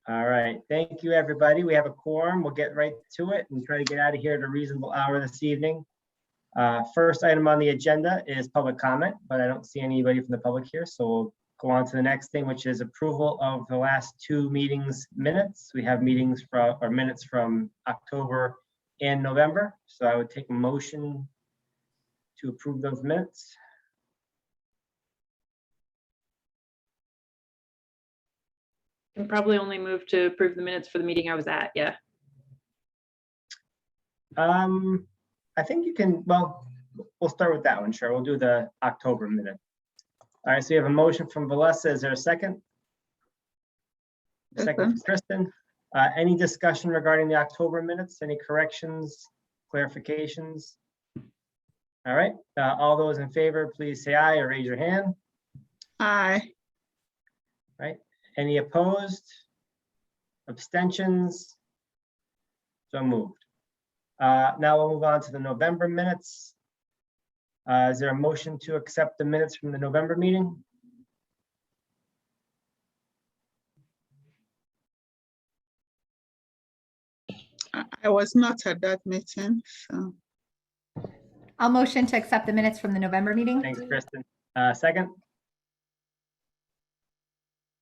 All right, thank you, everybody. We have a quorum. We'll get right to it and try to get out of here at a reasonable hour this evening. First item on the agenda is public comment, but I don't see anybody from the public here, so we'll go on to the next thing, which is approval of the last two meetings minutes. We have minutes from October and November, so I would take a motion to approve those minutes. Can probably only move to approve the minutes for the meeting I was at, yeah. I think you can, well, we'll start with that one, sure. We'll do the October minute. All right, so you have a motion from Valessa. Is there a second? Second from Kristen. Any discussion regarding the October minutes? Any corrections, clarifications? All right, all those in favor, please say aye or raise your hand. Aye. Right, any opposed? Abstentions? So moved. Now we'll move on to the November minutes. Is there a motion to accept the minutes from the November meeting? I was not at that meeting, so. I'll motion to accept the minutes from the November meeting. Thanks, Kristen. Second?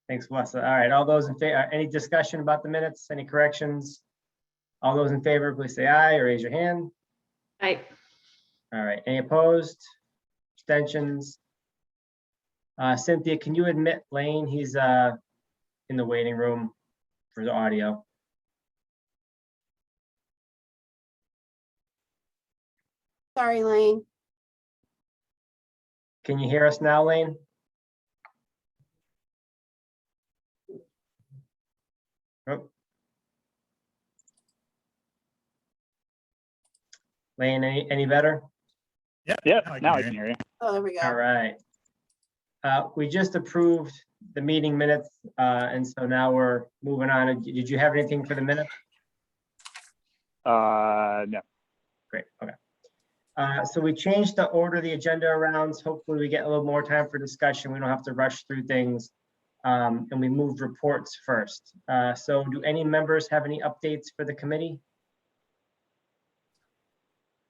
Thanks, Melissa. All right, all those in favor, any discussion about the minutes, any corrections? All those in favor, please say aye or raise your hand. Aye. All right, any opposed? Abstentions? Cynthia, can you admit Lane? He's in the waiting room for the audio. Sorry, Lane. Can you hear us now, Lane? Oh. Lane, any better? Yeah, now I can hear you. Oh, there we go. All right. We just approved the meeting minutes, and so now we're moving on. Did you have anything for the minute? No. Great, okay. So we changed the order of the agenda around. So hopefully we get a little more time for discussion. We don't have to rush through things. And we moved reports first. So do any members have any updates for the committee?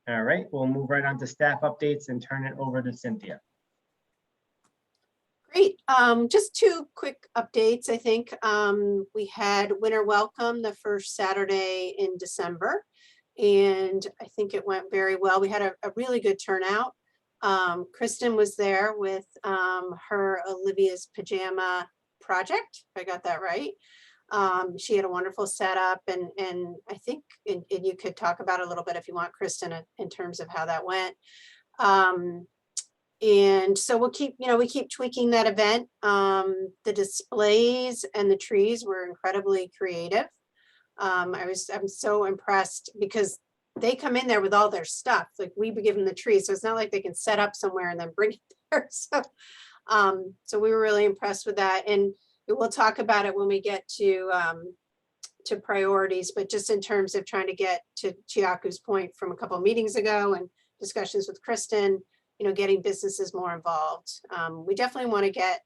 All right, we'll move right on to staff updates and turn it over to Cynthia. Great. Just two quick updates, I think. We had Winter Welcome the first Saturday in December, and I think it went very well. We had a really good turnout. Kristen was there with her Olivia's Pajama Project, if I got that right. She had a wonderful setup, and I think and you could talk about it a little bit if you want, Kristen, in terms of how that went. And so we keep tweaking that event. The displays and the trees were incredibly creative. I'm so impressed because they come in there with all their stuff. Like we give them the tree, so it's not like they can set up somewhere and then bring it there. So we were really impressed with that, and we'll talk about it when we get to priorities. But just in terms of trying to get to Chiaku's point from a couple of meetings ago and discussions with Kristen, getting businesses more involved. We definitely want to get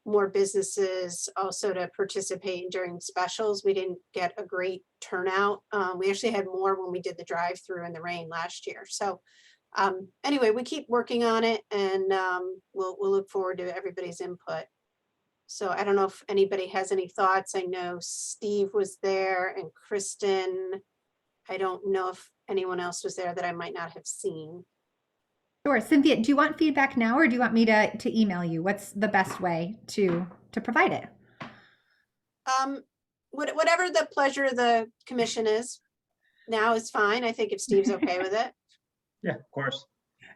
more businesses also to participate during specials. We didn't get a great turnout. We actually had more when we did the drive-through in the rain last year. So anyway, we keep working on it, and we'll look forward to everybody's input. So I don't know if anybody has any thoughts. I know Steve was there and Kristen. I don't know if anyone else was there that I might not have seen. Sure. Cynthia, do you want feedback now, or do you want me to email you? What's the best way to provide it? Whatever the pleasure of the commission is, now is fine. I think if Steve's okay with it. Yeah, of course.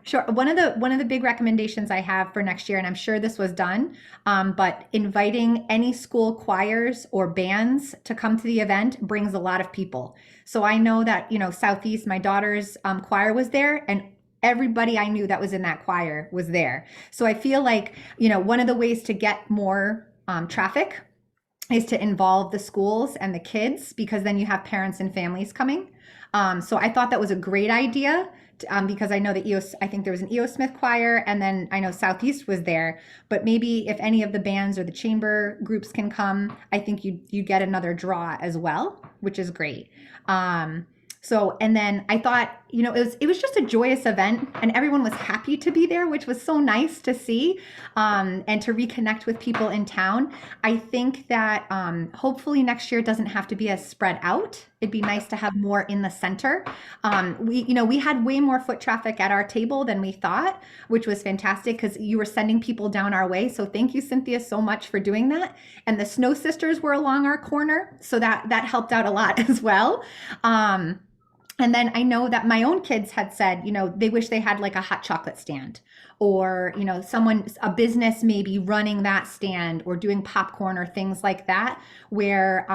Sure. One of the big recommendations I have for next year, and I'm sure this was done, but inviting any school choirs or bands to come to the event brings a lot of people. So I know that, Southeast, my daughter's choir was there, and everybody I knew that was in that choir was there. So I feel like, one of the ways to get more traffic is to involve the schools and the kids, because then you have parents and families coming. So I thought that was a great idea, because I know that I think there was an E.O. Smith choir, and then I know Southeast was there. But maybe if any of the bands or the chamber groups can come, I think you get another draw as well, which is great. So, and then I thought, it was just a joyous event, and everyone was happy to be there, which was so nice to see, and to reconnect with people in town. I think that hopefully next year it doesn't have to be as spread out. It'd be nice to have more in the center. We had way more foot traffic at our table than we thought, which was fantastic because you were sending people down our way. So thank you, Cynthia, so much for doing that. And the Snow Sisters were along our corner, so that helped out a lot as well. And then I know that my own kids had said, they wish they had like a hot chocolate stand, or, a business maybe running that stand or doing popcorn or things like that, where,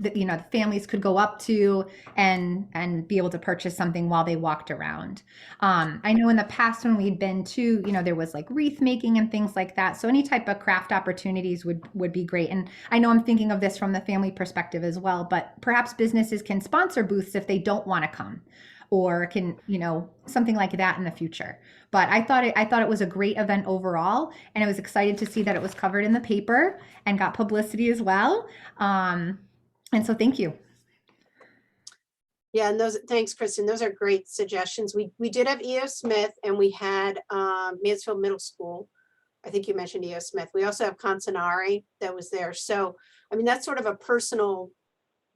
the families could go up to and be able to purchase something while they walked around. I know in the past when we'd been to, there was like wreath making and things like that. So any type of craft opportunities would be great. And I know I'm thinking of this from the family perspective as well, but perhaps businesses can sponsor booths if they don't want to come, or can, something like that in the future. But I thought it was a great event overall, and I was excited to see that it was covered in the paper and got publicity as well. And so thank you. Yeah, and thanks, Kristen. Those are great suggestions. We did have E.O. Smith, and we had Mansfield Middle School. I think you mentioned E.O. Smith. We also have Consinari that was there. So, that's sort of a personal.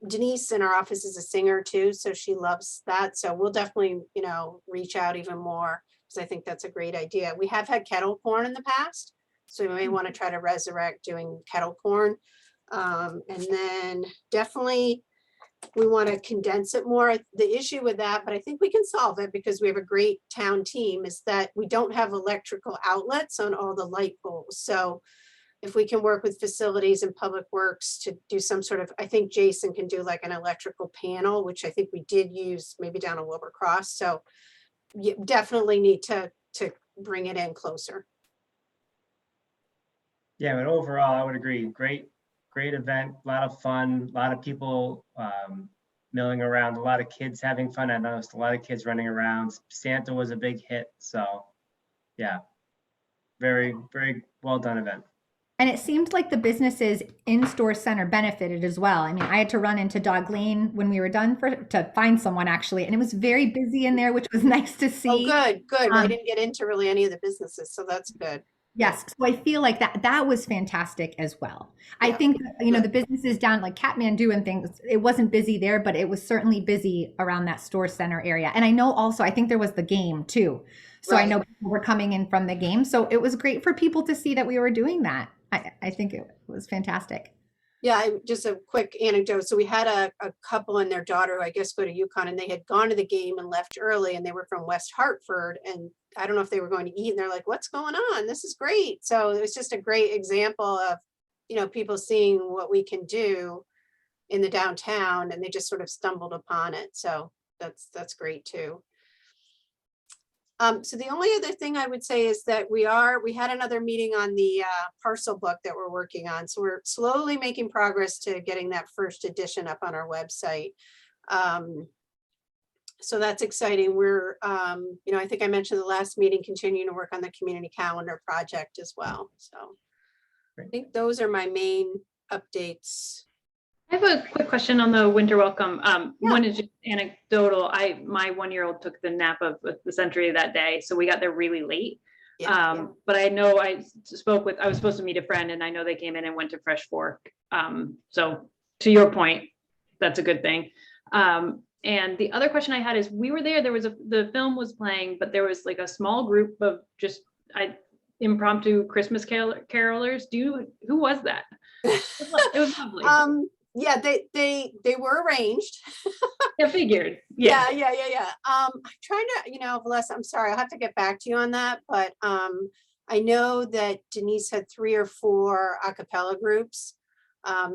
Denise in our office is a singer too, so she loves that. So we'll definitely, reach out even more, because I think that's a great idea. We have had kettle corn in the past, so we may want to try to resurrect doing kettle corn. And then definitely we want to condense it more. The issue with that, but I think we can solve it because we have a great town team, is that we don't have electrical outlets on all the light poles. So if we can work with facilities and public works to do some sort of, I think Jason can do like an electrical panel, which I think we did use maybe down at Wilbur Cross. So you definitely need to bring it in closer. Yeah, but overall, I would agree. Great event, a lot of fun, a lot of people milling around, a lot of kids having fun. I noticed a lot of kids running around. Santa was a big hit. So yeah, very, very well done event. And it seemed like the businesses in-store center benefited as well. I had to run into Dog Lane when we were done to find someone actually, and it was very busy in there, which was nice to see. Oh, good. I didn't get into really any of the businesses, so that's good. Yes, so I feel like that was fantastic as well. Yeah. I think, the businesses down like Kathmandu and things, it wasn't busy there, but it was certainly busy around that store center area. And I know also, I think there was the game too. So Right. I know people were coming in from the game. So it was great for people to see that we were doing that. I think it was fantastic. Yeah, just a quick anecdote. So we had a couple and their daughter, who I guess go to UConn, and they had gone to the game and left early, and they were from West Hartford, and I don't know if they were going to eat, and they're like, what's going on? This is great. So it was just a great example of, people seeing what we can do in the downtown, and they just sort of stumbled upon it. So that's great too. So the only other thing I would say is that we had another meeting on the parcel book that we're working on. So we're slowly making progress to getting that first edition up on our website. So that's exciting. We're, I think I mentioned the last meeting, continuing to work on the community calendar project as well. So I think those are my main updates. I have a quick question on the winter welcome. Yeah. One is just anecdotal. My 1-year-old took the nap of the century that day, so we got there really late. Yeah, But I know I was supposed to meet a friend, and I know they came in and went to Fresh Fork. So to your point, that's a good thing. And the other question I had is, we were there, the film was playing, but there was like a small group of just impromptu Christmas carolers. Who was that? It was lovely. Yeah, they were arranged. I figured. Yeah. I'm trying to, Vanessa, I'm sorry, I'll have to get back to you on that, but I know that Denise had 3 or 4 a cappella groups.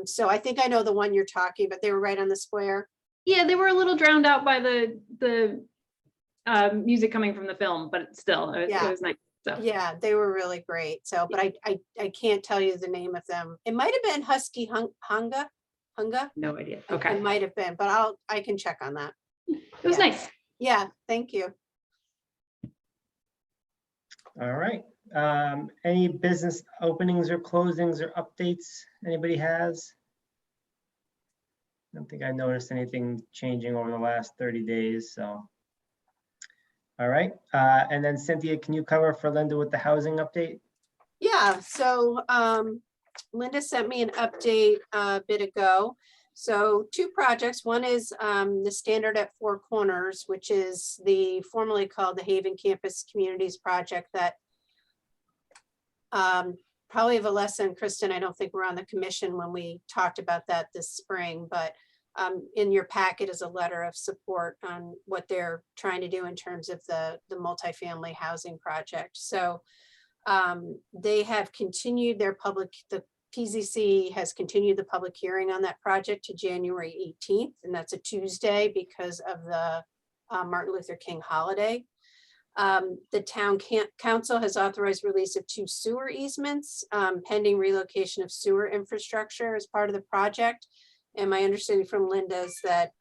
So I think I know the one you're talking, but they were right on the square. Yeah, they were a little drowned out by the music coming from the film, but still, it was nice So Yeah, they were really great. So, but I can't tell you the name of them. It might have been Husky Hunga. no idea. It Okay. might have been, but I can check on that. It was Yeah. nice. Yeah, thank you. All right. Any business openings or closings or updates anybody has? I don't think I noticed anything changing over the last 30 days, so. All right, and then Cynthia, can you cover for Linda with the housing update? Yeah, so Linda sent me an update a bit ago. So 2 projects. One is the Standard at Four Corners, which is the formerly called the Haven Campus Communities Project that probably Valessa and Kristen, I don't think we're on the commission when we talked about that this spring, but in your packet is a letter of support on what they're trying to do in terms of the multifamily housing project. So they have continued their the PZC has continued the public hearing on that project to January 18th, and that's a Tuesday because of the Martin Luther King holiday. The town council has authorized release of 2 sewer easements pending relocation of sewer infrastructure as part of the project. And my understanding from Linda is that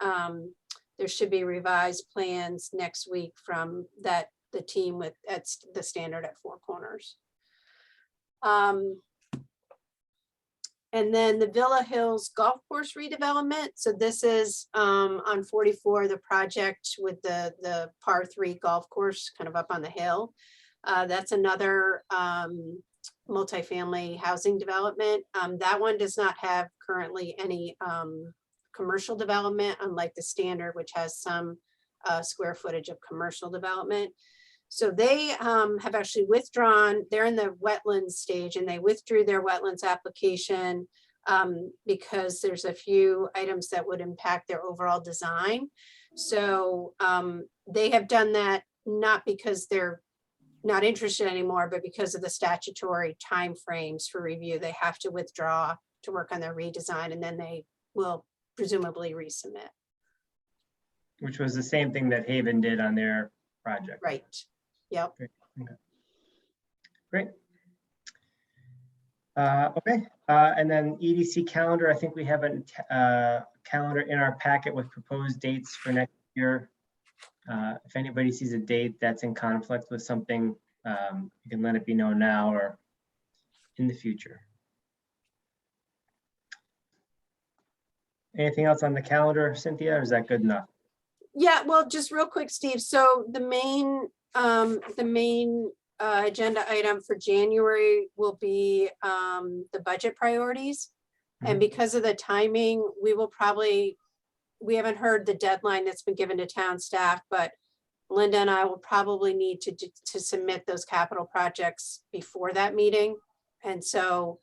there should be revised plans next week from the team at the Standard at Four Corners. And then the Villa Hills Golf Course redevelopment. So this is on 44, the project with the par 3 golf course kind of up on the hill. That's another multifamily housing development. That one does not have currently any commercial development, unlike the Standard, which has some square footage of commercial development. So they have actually withdrawn, they're in the wetlands stage, and they withdrew their wetlands application because there's a few items that would impact their overall design. So they have done that not because they're not interested anymore, but because of the statutory timeframes for review. They have to withdraw to work on their redesign, and then they will presumably resubmit. Which was the same thing that Haven did on their project. Right. Yep. Great. Okay, and then EDC calendar, I think we have a calendar in our packet with proposed dates for next year. If anybody sees a date that's in conflict with something, you can let it be known now or in the future. Anything else on the calendar, Cynthia, or is that good enough? Yeah, well, just real quick, Steve. So the main agenda item for January will be the budget priorities. And because of the timing, we haven't heard the deadline that's been given to town staff, but Linda and I will probably need to submit those capital projects before that meeting. And so,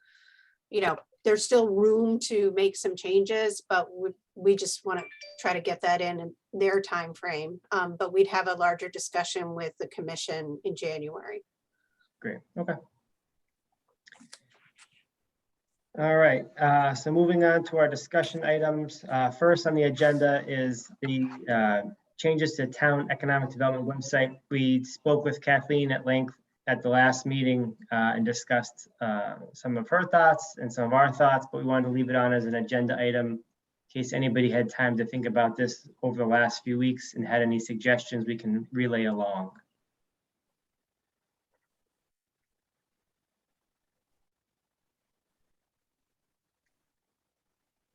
you know, there's still room to make some changes, but we just want to try to get that in their time frame. But we'd have a larger discussion with the commission in January. Great, okay. All right, so moving on to our discussion items. First on the agenda is the changes to town economic development website. We spoke with Kathleen at length at the last meeting and discussed some of her thoughts and some of our thoughts, but we wanted to leave it on as an agenda item in case anybody had time to think about this over the last few weeks and had any suggestions we can relay along.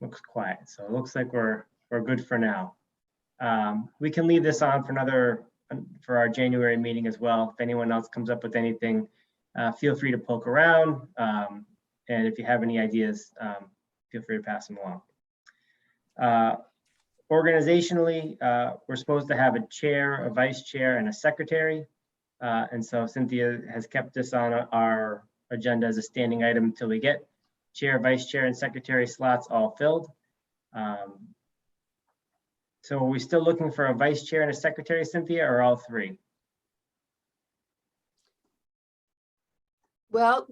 Looks quiet, so it looks like we're good for now. We can leave this on for our January meeting as well. If anyone else comes up with anything, feel free to poke around. And if you have any ideas, feel free to pass them along. Organizationally, we're supposed to have a chair, a vice chair, and a secretary. And so Cynthia has kept this on our agenda as a standing item until we get chair, vice chair, and secretary slots all filled. So are we still looking for a vice chair and a secretary, Cynthia, or all 3? Well,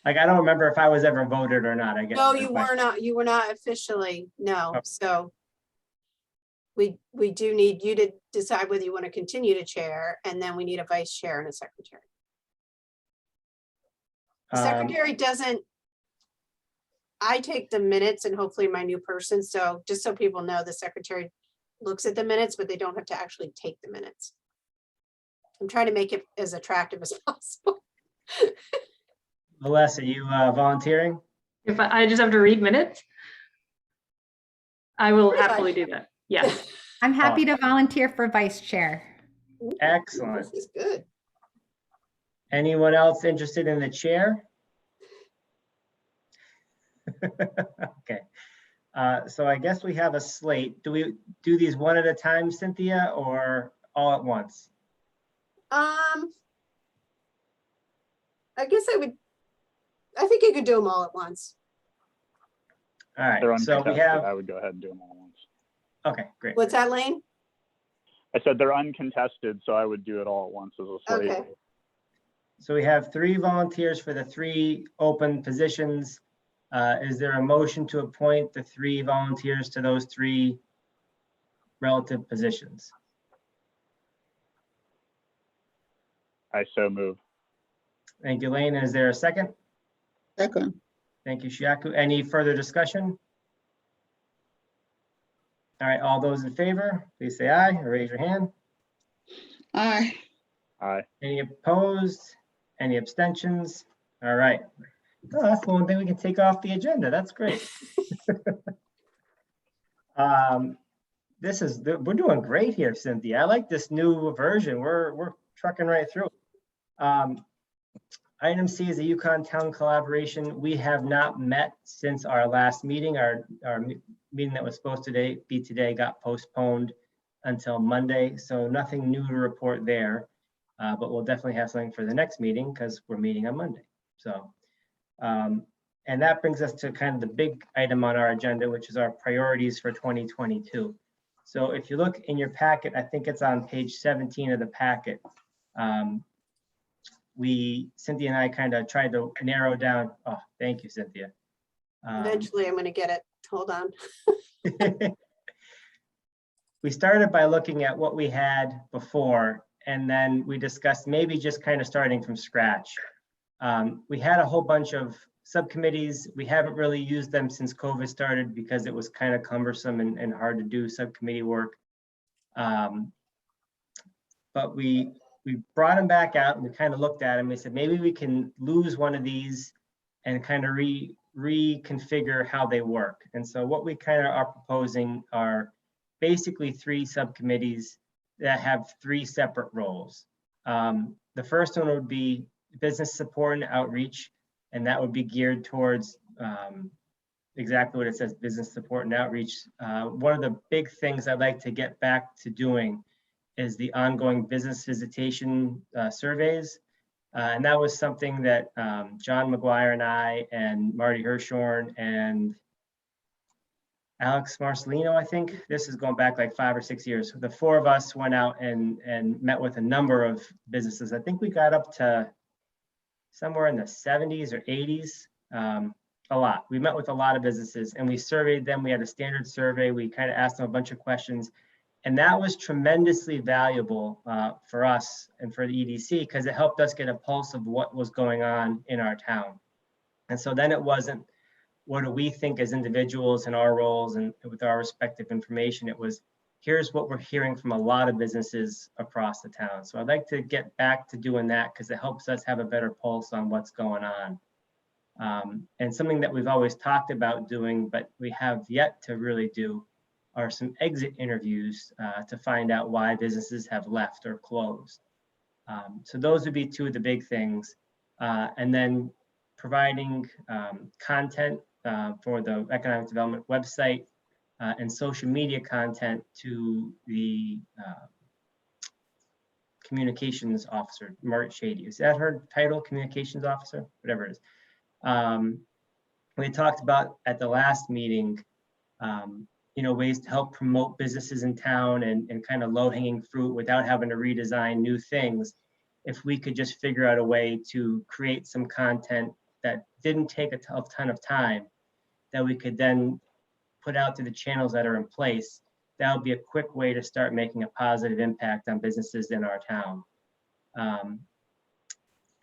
Like, I don't remember if I was ever voted or not, I guess. no, you were not officially, no. Oh. So we do need you to decide whether you want to continue to chair, and then we need a vice chair and a secretary. The secretary doesn't, I take the minutes and hopefully my new person, so just so people know, the secretary looks at the minutes, but they don't have to actually take the minutes. I'm trying to make it as attractive as possible. Melissa, you volunteering? If I just have to read minutes, I will Pretty happily much. do that. Yes. I'm happy to volunteer for vice chair. Ooh, Excellent. This is good. Anyone else interested in the chair? Okay. So I guess we have a slate. Do we do these one at a time, Cynthia, or all at once? I guess I think you could do them all at once. All right, They're so we uncontested. have, I would go ahead and do them all at once. okay, great. What's that, Lane? I said they're uncontested, so I would do it all at once as a slate. Okay. So we have 3 volunteers for the 3 open positions. Is there a motion to appoint the 3 volunteers to those 3 relative positions? I so move. Thank you, Lane. Is there a second? Second. Thank you, Shaku. Any further discussion? All right, all those in favor, please say aye or raise your hand. Aye. Aye. Any opposed? Any abstentions? All right. Oh, that's the one thing we can take off the agenda. That's great. We're doing great here, Cynthia. I like this new version. We're trucking right through. Item C is a Yukon Town collaboration. We have not met since our last meeting. Our meeting that was supposed to be today got postponed until Monday, so nothing new to report there. But we'll definitely have something for the next meeting because we're meeting on Monday. So, and that brings us to kind of the big item on our agenda, which is our priorities for 2022. So if you look in your packet, I think it's on page 17 of the packet. Cynthia and I kind of tried to narrow down. Oh, thank you, Cynthia. Eventually, I'm going to get it. Hold on. We started by looking at what we had before, and then we discussed maybe just kind of starting from scratch. We had a whole bunch of subcommittees. We haven't really used them since COVID started because it was kind of cumbersome and hard to do subcommittee work. But we brought them back out and we kind of looked at them. We said, maybe we can lose one of these and kind of reconfigure how they work. And so what we kind of are proposing are basically 3 subcommittees that have 3 separate roles. The first one would be business support and outreach, and that would be geared towards exactly what it says, business support and outreach. One of the big things I'd like to get back to doing is the ongoing business visitation surveys. And that was something that John McGuire and I and Marty Hirschhorn and Alex Marcelino, I think, this is going back like 5 or 6 years. The 4 of us went out and met with a number of businesses. I think we got up to somewhere in the 70s or 80s, a lot. We met with a lot of businesses and we surveyed them. We had a standard survey. We kind of asked them a bunch of questions. And that was tremendously valuable for us and for the EDC because it helped us get a pulse of what was going on in our town. And so then it wasn't, what do we think as individuals in our roles and with our respective information? It was, here's what we're hearing from a lot of businesses across the town. So I'd like to get back to doing that because it helps us have a better pulse on what's going on. And something that we've always talked about doing, but we have yet to really do, are some exit interviews to find out why businesses have left or closed. So those would be 2 of the big things. And then providing content for the economic development website and social media content to the communications officer, Margaret Shady. Is that her title, communications officer? Whatever it is. We talked about at the last meeting, ways to help promote businesses in town and kind of low-hanging fruit without having to redesign new things. If we could just figure out a way to create some content that didn't take a ton of time, that we could then put out to the channels that are in place that would be a quick way to start making a positive impact on businesses in our town.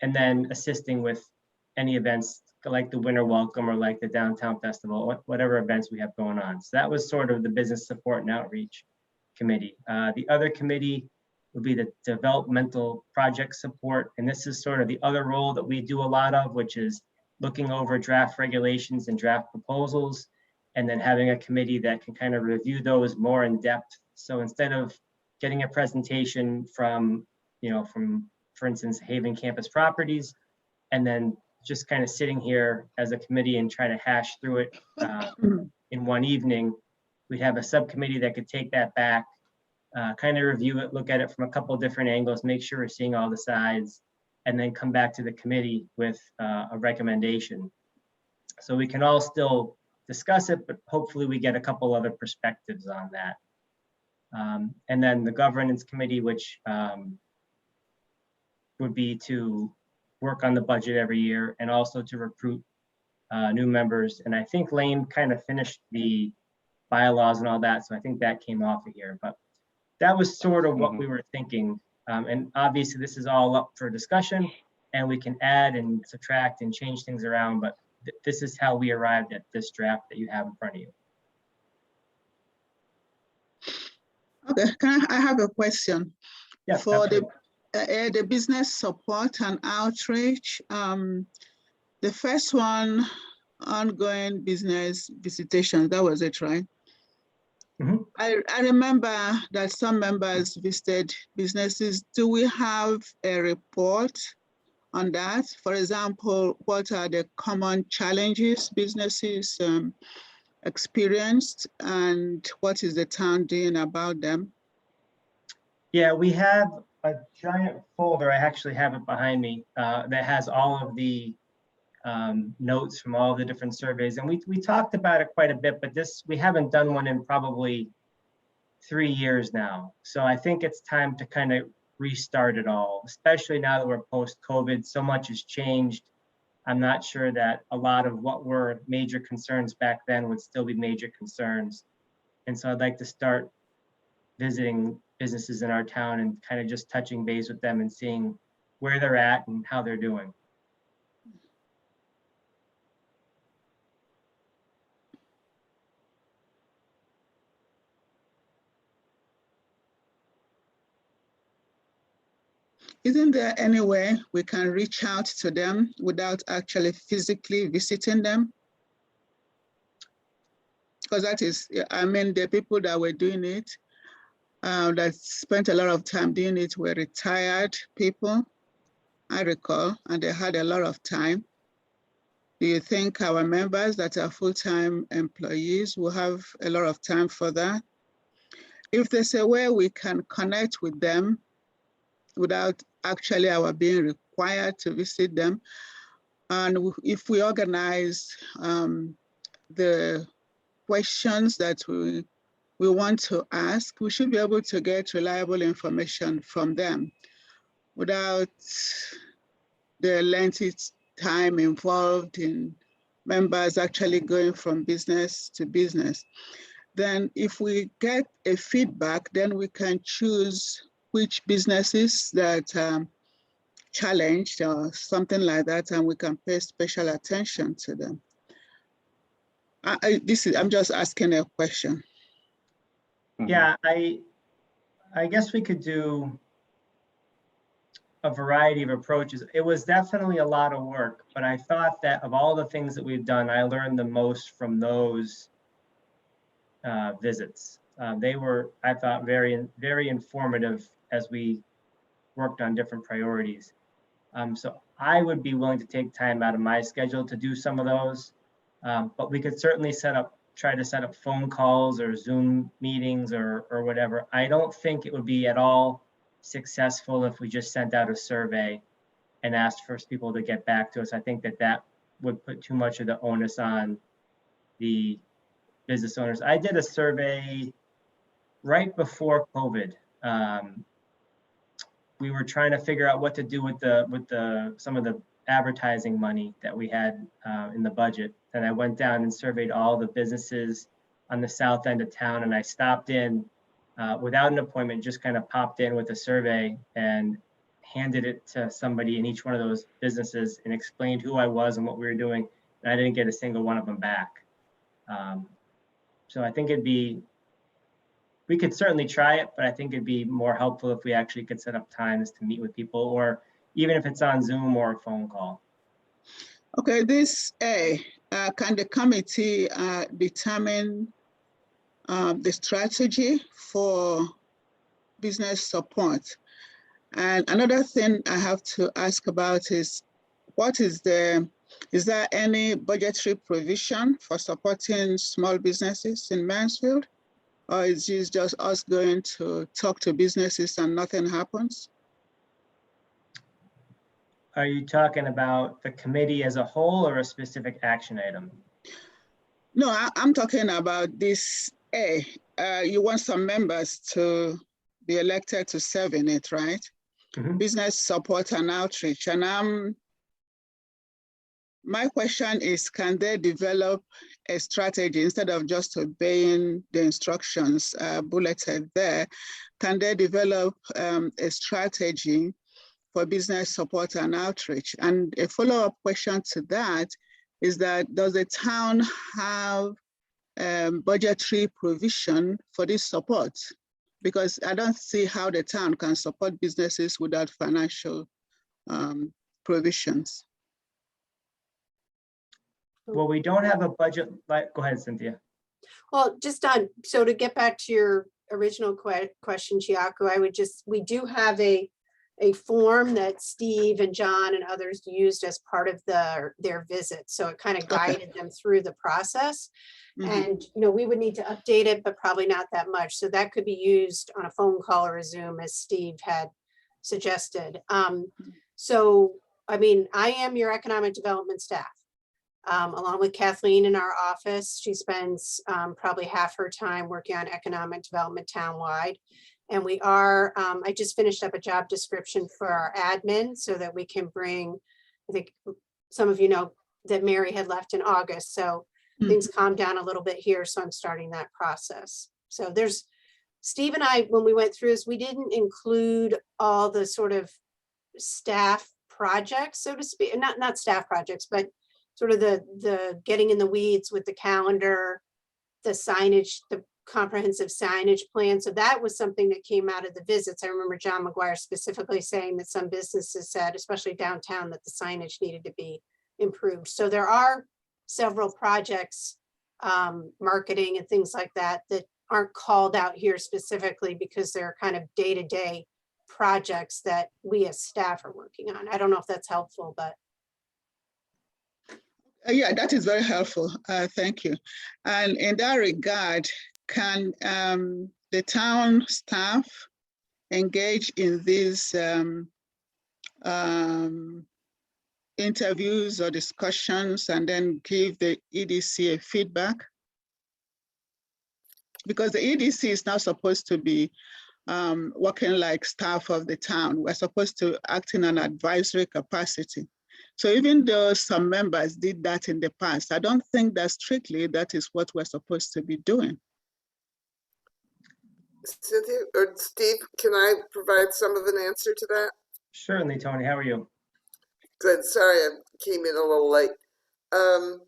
And then assisting with any events like the Winter Welcome or like the Downtown Festival, whatever events we have going on. So that was sort of the Business Support and Outreach Committee. The other committee would be the Developmental Project Support. And this is sort of the other role that we do a lot of, which is looking over draft regulations and draft proposals, and then having a committee that can kind of review those more in depth. So instead of getting a presentation from, for instance, Haven Campus Properties, and then just kind of sitting here as a committee and try to hash through it in one evening, we'd have a subcommittee that could take that back, kind of review it, look at it from a couple of different angles, make sure we're seeing all the sides, and then come back to the committee with a recommendation. So we can all still discuss it, but hopefully we get a couple other perspectives on that. And then the governance committee, which would be to work on the budget every year and also to recruit new members. And I think Lane kind of finished the bylaws and all that, so I think that came off of here. But that was sort of what we were thinking. And obviously this is all up for discussion, and we can add and subtract and change things around, but this is how we arrived at this draft that you have in front of you. Okay, I have a question? Yes, For absolutely. the business support and outreach, the first one, ongoing business visitation, that was it, right? Mhm. I remember that some members visited businesses. Do we have a report on that? For example, what are the common challenges businesses experienced, and what is the town doing about them? Yeah, we have a giant folder. I actually have it behind me that has all of the notes from all the different surveys. And we talked about it quite a bit, but we haven't done one in probably 3 years now. So I think it's time to kind of restart it all, especially now that we're post-COVID. So much has changed. I'm not sure that a lot of what were major concerns back then would still be major concerns. And so I'd like to start visiting businesses in our town and kind of just touching base with them and seeing where they're at and how they're doing. Isn't there any way we can reach out to them without actually physically visiting them? Because that is, I mean, the people that were doing it, that spent a lot of time doing it, were retired people, I recall, and they had a lot of time. Do you think our members that are full-time employees will have a lot of time for that? If there's a way we can connect with them without actually our being required to visit them, and if we organize the questions that we want to ask, we should be able to get reliable information from them without the lengthy time involved in members actually going from business to business. Then if we get a feedback, then we can choose which businesses that challenged or something like that, and we can pay special attention to them. I'm just asking a question. Yeah, I guess we could do a variety of approaches. It was definitely a lot of work, but I thought that of all the things that we've done, I learned the most from those visits. They were, I thought, very, very informative as we worked on different priorities. So I would be willing to take time out of my schedule to do some of those, but we could certainly try to set up phone calls or Zoom meetings or whatever. I don't think it would be at all successful if we just sent out a survey and asked for people to get back to us. I think that would put too much of the onus on the business owners. I did a survey right before COVID. We were trying to figure out what to do with some of the advertising money that we had in the budget. And I went down and surveyed all the businesses on the south end of town, and I stopped in without an appointment, just kind of popped in with a survey and handed it to somebody in each one of those businesses and explained who I was and what we were doing. And I didn't get a single one of them back. So I think we could certainly try it, but I think it'd be more helpful if we actually could set up times to meet with people, or even if it's on Zoom or a phone call. Okay, this A, can the committee determine the strategy for business support? And another thing I have to ask about is, is there any budgetary provision for supporting small businesses in Mansfield? Or is this just us going to talk to businesses and nothing happens? Are you talking about the committee as a whole or a specific action item? No, I'm talking about this A. You want some members to be elected to serve in it, right? Mhm. Business support and outreach. And my question is, can they develop a strategy instead of just obeying the instructions bulleted there? Can they develop a strategy for business support and outreach? And a follow-up question to that is that, does the town have budgetary provision for this support? Because I don't see how the town can support businesses without financial provisions. Well, we don't have a budget, go ahead, Cynthia. Well, just on, so to get back to your original question, Chiaco, we do have a form that Steve and John and others used as part of their visit. So it kind of guided them through the process. And, we would need to update it, but probably not that much. So that could be used on a phone call or a Zoom, as Steve had suggested. So, I mean, I am your economic development staff. Along with Kathleen in our office. She spends probably half her time working on economic development townwide. And we are, I just finished up a job description for our admin so that we can bring, I think some of you know that Mary had left in August. So things calmed down a little bit here. So I'm starting that process. So there's, Steve and I, when we went through this, we didn't include all the sort of staff projects, so to speak, not staff projects, but sort of the getting in the weeds with the calendar, the signage, the comprehensive signage plan. So that was something that came out of the visits. I remember John McGuire specifically saying that some businesses said, especially downtown, that the signage needed to be improved. So there are several projects, marketing and things like that, that aren't called out here specifically because they're kind of day-to-day projects that we as staff are working on. I don't know if that's helpful, but. Yeah, that is very helpful. Thank you. And in that regard, can the town staff engage in these interviews or discussions and then give the EDC a feedback? Because the EDC is not supposed to be working like staff of the town. We're supposed to act in an advisory capacity. So even though some members did that in the past, I don't think that strictly that is what we're supposed to be doing. Cynthia or Steve, can I provide some of an answer to that? Certainly, Tony, how are you? Good, sorry I came in a little late. The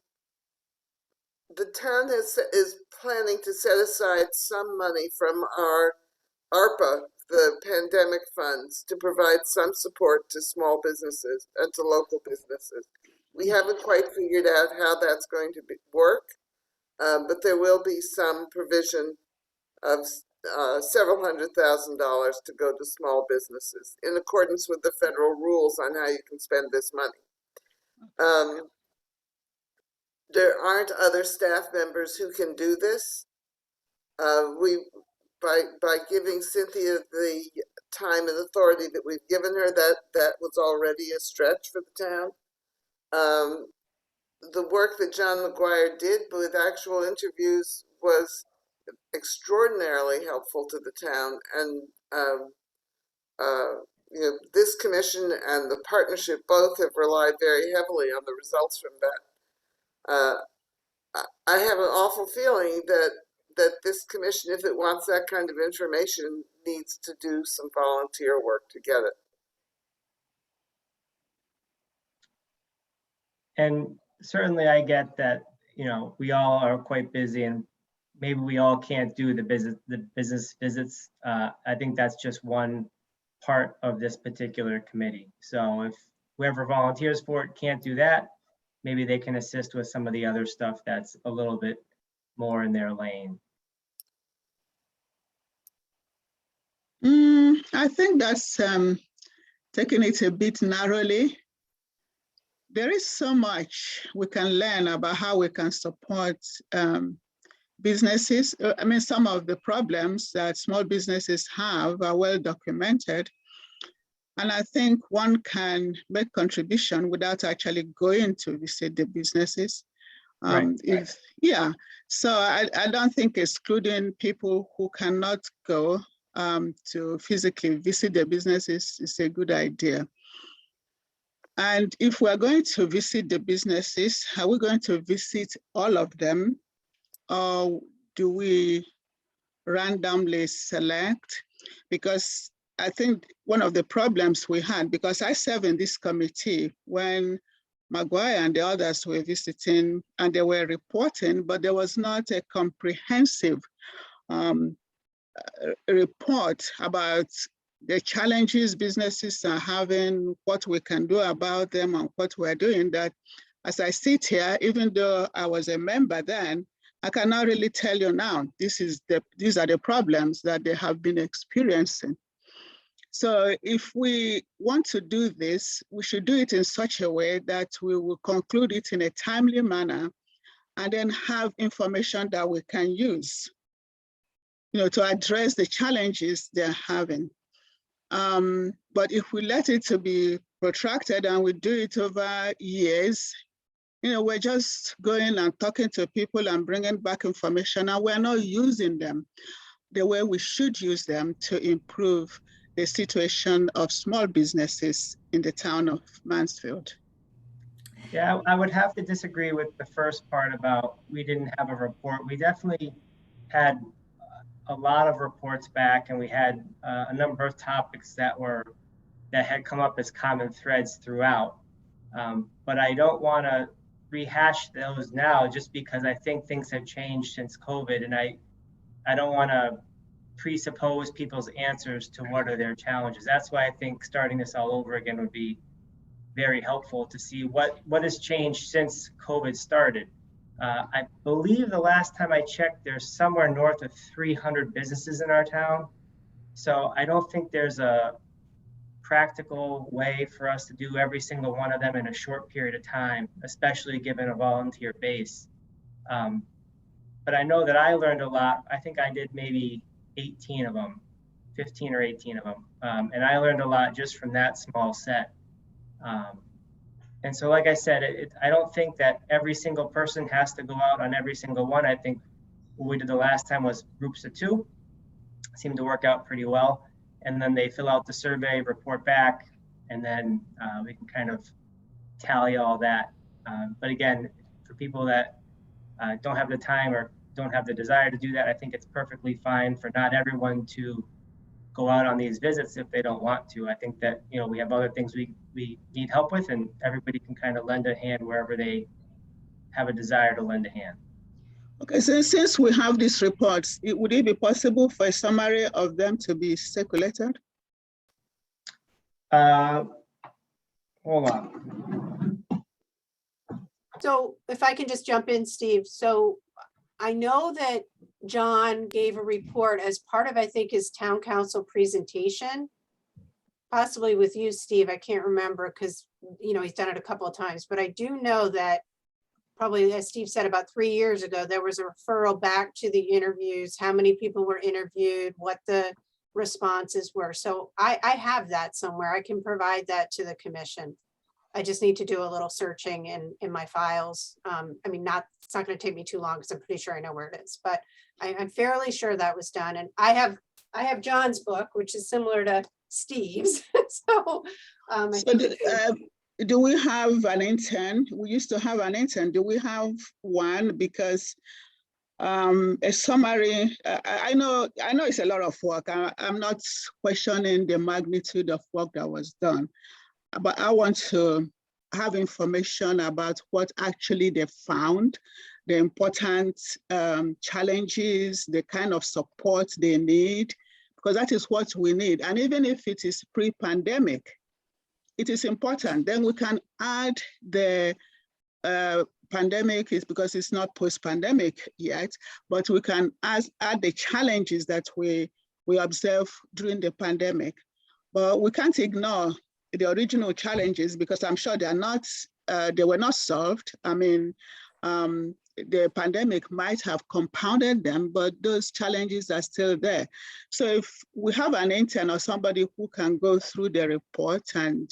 town is planning to set aside some money from our ARPA, the pandemic funds, to provide some support to small businesses and to local businesses. We haven't quite figured out how that's going to work, but there will be some provision of several $100,000s to go to small businesses in accordance with the federal rules on how you can spend this money. There aren't other staff members who can do this. By giving Cynthia the time and authority that we've given her, that was already a stretch for the town. The work that John McGuire did with actual interviews was extraordinarily helpful to the town, and this commission and the partnership both have relied very heavily on the results from that. I have an awful feeling that that this commission, if it wants that kind of information, needs to do some volunteer work to get it. And certainly I get that, you know, we all are quite busy and maybe we all can't do the business visits. I think that's just one part of this particular committee. So if whoever volunteers for it can't do that, maybe they can assist with some of the other stuff that's a little bit more in their lane. I think that's taking it a bit narrowly. There is so much we can learn about how we can support businesses. I mean, some of the problems that small businesses have are well documented. And I think one can make contribution without actually going to visit the businesses. Yeah, so I don't think excluding people who cannot go to physically visit the businesses is a good idea. And if we're going to visit the businesses, are we going to visit all of them? Or do we randomly select? Because I think one of the problems we had, because I serve in this committee when Maguire and the others were visiting and they were reporting, but there was not a comprehensive report about the challenges businesses are having, what we can do about them and what we're doing. That as I sit here, even though I was a member then, I cannot really tell you now, these are the problems that they have been experiencing. So if we want to do this, we should do it in such a way that we will conclude it in a timely manner and then have information that we can use, you know, to address the challenges they're having. But if we let it to be protracted and we do it over years, you know, we're just going and talking to people and bringing back information, and we're not using them the way we should use them to improve the situation of small businesses in the town of Mansfield. Yeah, I would have to disagree with the first part about we didn't have a report. We definitely had a lot of reports back, and we had a number of topics that had come up as common threads throughout. But I don't want to rehash those now just because I think things have changed since COVID, and I don't want to presuppose people's answers to what are their challenges. That's why I think starting this all over again would be very helpful to see what has changed since COVID started. I believe the last time I checked, there's somewhere north of 300 businesses in our town. So I don't think there's a practical way for us to do every single one of them in a short period of time, especially given a volunteer base. But I know that I learned a lot. I think I did maybe 18 of them, 15 or 18 of them. And I learned a lot just from that small set. And so, like I said, I don't think that every single person has to go out on every single one. I think what we did the last time was groups of 2, seemed to work out pretty well. And then they fill out the survey, report back, and then we can kind of tally all that. But again, for people that don't have the time or don't have the desire to do that, I think it's perfectly fine for not everyone to go out on these visits if they don't want to. I think that, you know, we have other things we need help with, and everybody can kind of lend a hand wherever they have a desire to lend a hand. Okay, so since we have these reports, would it be possible for a summary of them to be circulated? Hold on. So if I can just jump in, Steve. So I know that John gave a report as part of, I think, his town council presentation, possibly with you, Steve. I can't remember because, you know, he's done it a couple of times, but I do know that probably, as Steve said, about 3 years ago, there was a referral back to the interviews, how many people were interviewed, what the responses were. So I have that somewhere. I can provide that to the commission. I just need to do a little searching in my files. I mean, it's not going to take me too long because I'm pretty sure I know where it is, but I'm fairly sure that was done. And I have John's book, which is similar to Steve's. So, do we have an intern? We used to have an intern. Do we have one? Because a summary. I know it's a lot of work. I'm not questioning the magnitude of work that was done, but I want to have information about what actually they found, the important challenges, the kind of support they need, because that is what we need. And even if it is pre-pandemic, it is important. Then we can add the pandemic is because it's not post-pandemic yet, but we can add the challenges that we observe during the pandemic. But we can't ignore the original challenges because I'm sure they were not solved. I mean, the pandemic might have compounded them, but those challenges are still there. So if we have an intern or somebody who can go through the report and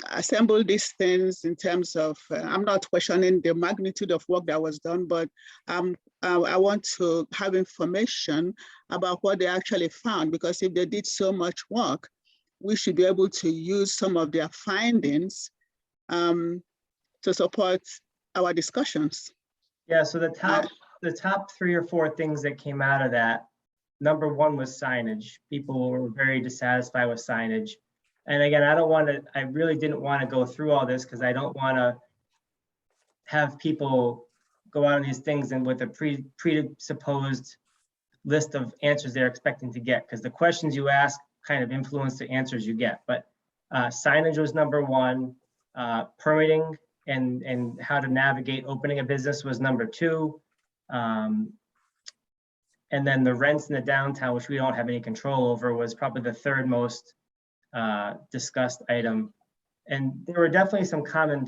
assemble these things in terms of, I'm not questioning the magnitude of work that was done, but I want to have information about what they actually found, because if they did so much work, we should be able to use some of their findings to support our discussions. Yeah, so the top 3 or 4 things that came out of that, number 1 was signage. People were very dissatisfied with signage. And again, I really didn't want to go through all this because I don't want to have people go out on these things and with a presupposed list of answers they're expecting to get, because the questions you ask kind of influence the answers you get. But signage was number 1, permitting and how to navigate opening a business was number 2. And then the rents in the downtown, which we don't have any control over, was probably the 3rd most discussed item. And there were definitely some common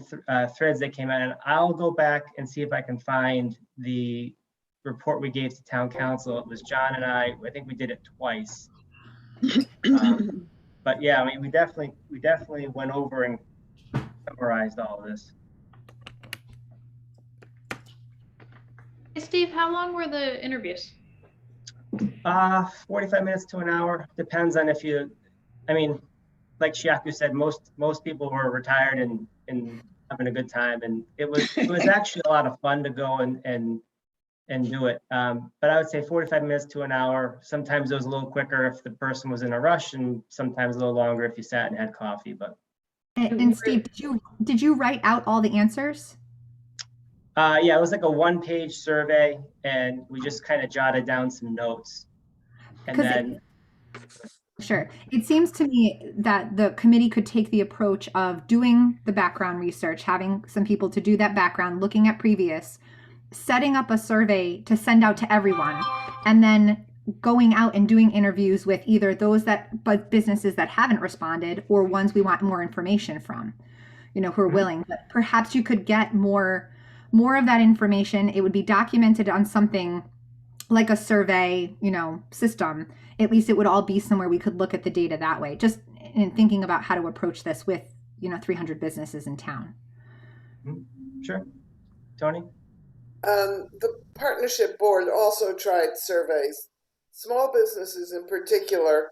threads that came out, and I'll go back and see if I can find the report we gave to town council. It was John and I think we did it twice. But yeah, I mean, we definitely went over and summarized all of this. Hey, Steve, how long were the interviews? 45 minutes to an hour, depends on if you, I mean, like Shiaku said, most people were retired and having a good time, and it was actually a lot of fun to go and do it. But I would say 45 minutes to an hour. Sometimes it was a little quicker if the person was in a rush, and sometimes a little longer if you sat and had coffee. But And Steve, did you write out all the answers? yeah, it was like a 1-page survey, and we just kind of jotted down some notes, and then. Sure. It seems to me that the committee could take the approach of doing the background research, having some people to do that background, looking at previous, setting up a survey to send out to everyone, and then going out and doing interviews with either those businesses that haven't responded or ones we want more information from, who are willing. But perhaps you could get more of that information. It would be documented on something like a survey, system. At least it would all be somewhere we could look at the data that way, just in thinking about how to approach this with, 300 businesses in town. Sure. Tony? The partnership board also tried surveys. Small businesses in particular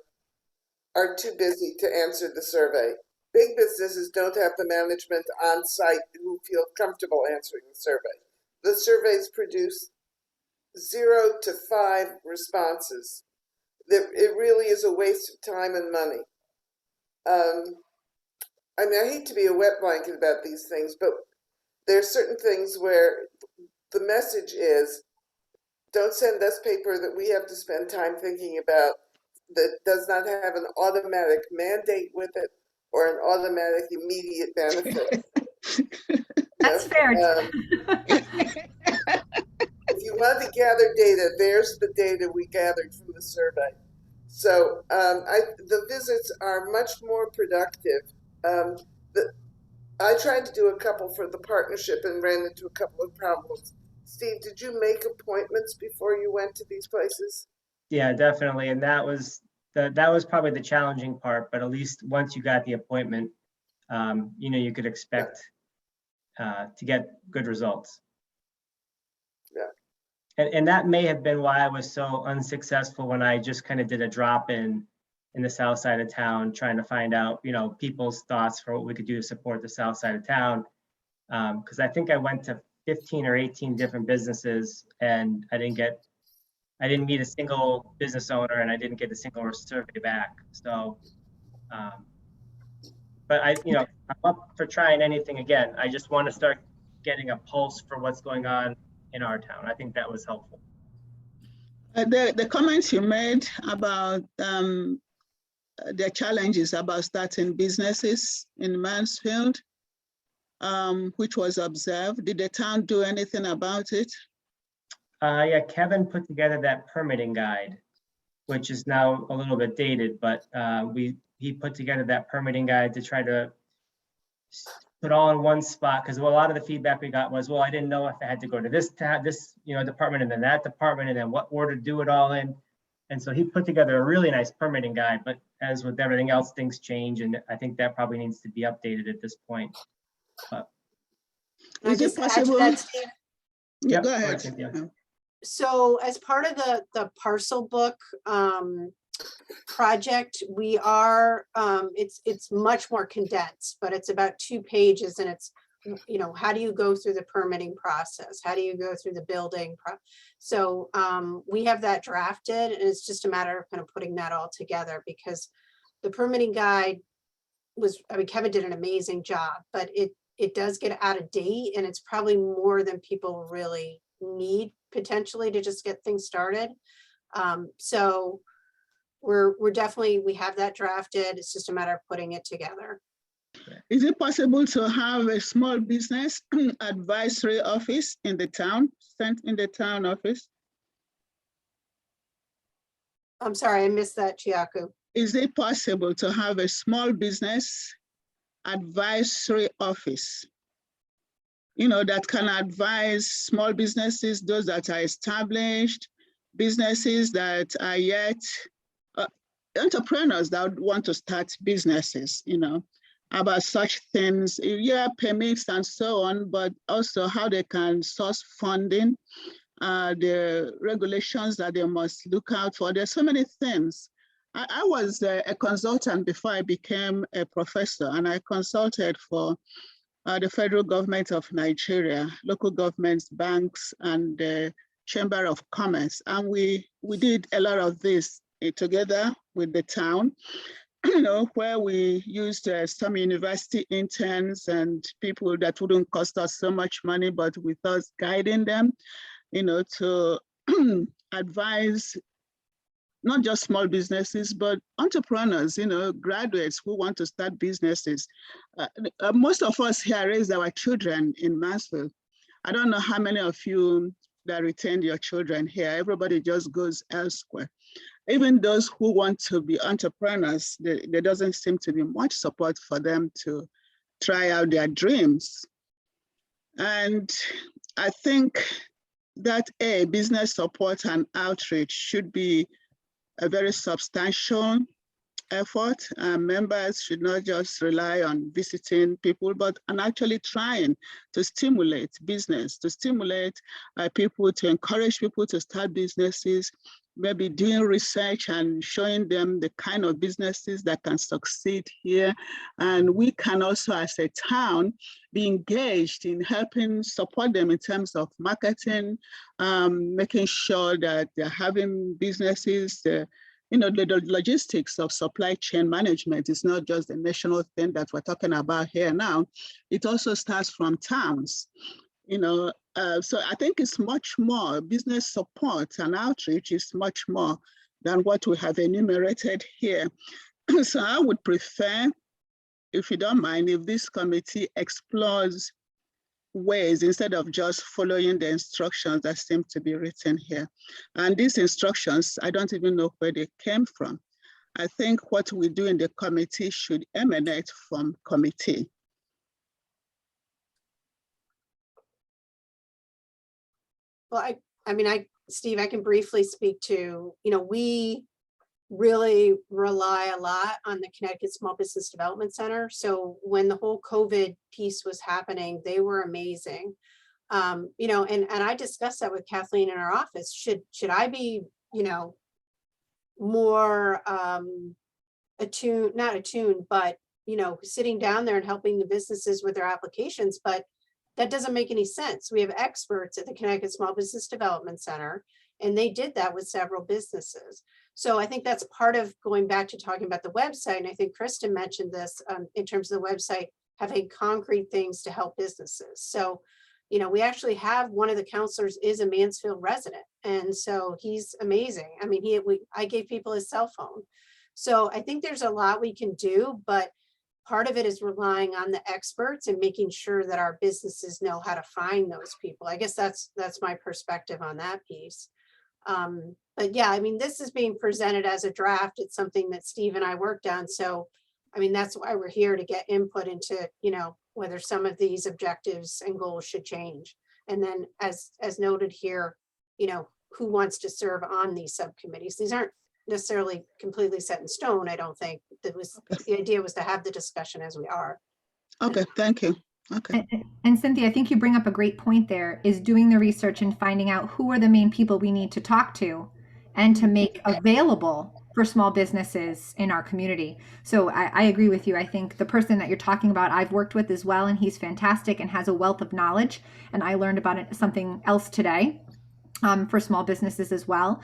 are too busy to answer the survey. Big businesses don't have the management on site who feel comfortable answering the survey. The surveys produce 0 to 5 responses. It really is a waste of time and money. I mean, I hate to be a wet blanket about these things, but there are certain things where the message is, don't send us paper that we have to spend time thinking about that does not have an automatic mandate with it or an automatic immediate benefit. That's fair. If you want to gather data, there's the data we gathered from the survey. So the visits are much more productive. I tried to do a couple for the partnership and ran into a couple of problems. Steve, did you make appointments before you went to these places? Yeah, definitely. And that was probably the challenging part, but at least once you got the appointment, you could expect to get good results. Yeah. And that may have been why I was so unsuccessful when I just kind of did a drop in the south side of town, trying to find out, people's thoughts for what we could do to support the south side of town. Because I think I went to 15 or 18 different businesses, and I didn't meet a single business owner, and I didn't get a single survey back. So, but I'm up for trying anything again. I just want to start getting a pulse for what's going on in our town. I think that was helpful. The comments you made about the challenges about starting businesses in Mansfield, which was observed. Did the town do anything about it? Yeah, Kevin put together that permitting guide, which is now a little bit dated, but he put together that permitting guide to try to put all in one spot, because a lot of the feedback we got was, well, I didn't know if I had to go to this department and then that department and then what order to do it all in. And so he put together a really nice permitting guide, but as with everything else, things change, and I think that probably needs to be updated at this point. But Can I Is it just add to possible? that, Steve? Yeah, Yep, go go ahead. ahead, Cynthia. So as part of the parcel book project, we are, it's much more condensed, but it's about 2 pages, and it's, how do you go through the permitting process? How do you go through the building? So we have that drafted, and it's just a matter of kind of putting that all together, because the permitting guide was, Kevin did an amazing job, but it does get out of date, and it's probably more than people really need potentially to just get things started. So we're definitely, we have that drafted. It's just a matter of putting it together. Is it possible to have a small business advisory office in the town, sent in the town office? I'm sorry, I missed that, Chiaku. Is it possible to have a small business advisory office? That can advise small businesses, those that are established, businesses that are yet, entrepreneurs that want to start businesses, about such things, permits and so on, but also how they can source funding, the regulations that they must look out for. There's so many things. I was a consultant before I became a professor, and I consulted for the federal government of Nigeria, local governments, banks, and the Chamber of Commerce. And we did a lot of this together with the town, where we used some university interns and people that wouldn't cost us so much money, but with us guiding them, to advise not just small businesses, but entrepreneurs, graduates who want to start businesses. Most of us here raise our children in Mansfield. I don't know how many of you that retained your children here. Everybody just goes elsewhere. Even those who want to be entrepreneurs, there doesn't seem to be much support for them to try out their dreams. And I think that business support and outreach should be a very substantial effort. Members should not just rely on visiting people, but on actually trying to stimulate business, to stimulate people, to encourage people to start businesses, maybe doing research and showing them the kind of businesses that can succeed here. And we can also, as a town, be engaged in helping support them in terms of marketing, making sure that they're having businesses. The logistics of supply chain management is not just a national thing that we're talking about here now. It also starts from towns. So I think it's much more. Business support and outreach is much more than what we have enumerated here. So I would prefer, if you don't mind, if this committee explores ways instead of just following the instructions that seem to be written here. And these instructions, I don't even know where they came from. I think what we do in the committee should emanate from committee. Well, Steve, I can briefly speak to, we really rely a lot on the Connecticut Small Business Development Center. So when the whole COVID piece was happening, they were amazing. And I discussed that with Kathleen in our office. Should I be, more not attuned, but, sitting down there and helping the businesses with their applications. But that doesn't make any sense. We have experts at the Connecticut Small Business Development Center, and they did that with several businesses. So I think that's part of going back to talking about the website. And I think Kristen mentioned this in terms of the website, having concrete things to help businesses. So, you know, we actually have one of the counselors is a Mansfield resident. And so he's amazing. I mean, I gave people his cell phone. So I think there's a lot we can do, but part of it is relying on the experts and making sure that our businesses know how to find those people. I guess that's my perspective on that piece. But yeah, I mean, this is being presented as a draft. It's something that Steve and I worked on. So, I mean, that's why we're here, to get input into, you know, whether some of these objectives and goals should change. And then as noted here, you know, who wants to serve on these subcommittees? These aren't necessarily completely set in stone. I don't think the idea was to have the discussion as we are. Okay, thank you. Okay. And Cynthia, I think you bring up a great point there, is doing the research and finding out who are the main people we need to talk to and to make available for small businesses in our community. So I agree with you. I think the person that you're talking about, I've worked with as well, and he's fantastic and has a wealth of knowledge. And I learned about something else today. For small businesses as well.